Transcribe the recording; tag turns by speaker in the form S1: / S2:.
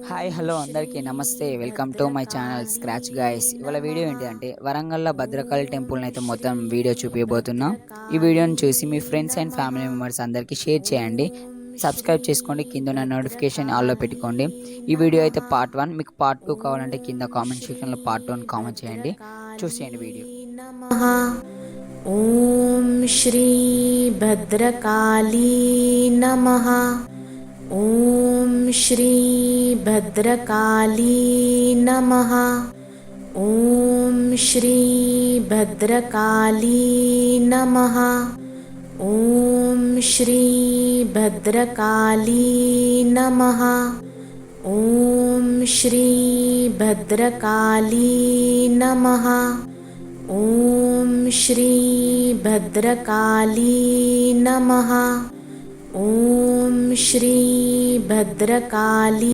S1: Hi hello అందరికీ నమస్తే. Welcome to my channel scratch guys. ఇవాళ వీడియో ఏంటిదంటే వరంగల్లో భద్రకాళి టెంపుల్ని అయితే మొత్తం వీడియో చూపించబోతున్నా. ఈ వీడియోని చూసి మీ ఫ్రెండ్స్ అండ్ ఫ్యామిలీ మెంబర్స్ అందరికీ షేర్ చేయండి. సబ్స్క్రైబ్ చేసుకోండి, కింద ఉన్న నోటిఫికేషన్ ఆల్లో పెట్టుకోండి. ఈ వీడియో అయితే పార్ట్ 1, మీకు పార్ట్ 2 కావాలంటే కింద కామెంట్ సెక్షన్లో పార్ట్ 2 కామెంట్ చేయండి. చూసేయండి వీడియో.
S2: ఓం శ్రీ భద్రకాళీ నమః. ఓం శ్రీ భద్రకాళీ నమః. ఓం శ్రీ భద్రకాళీ నమః. ఓం శ్రీ భద్రకాళీ నమః. ఓం శ్రీ భద్రకాళీ నమః. ఓం శ్రీ భద్రకాళీ నమః. ఓం శ్రీ భద్రకాళీ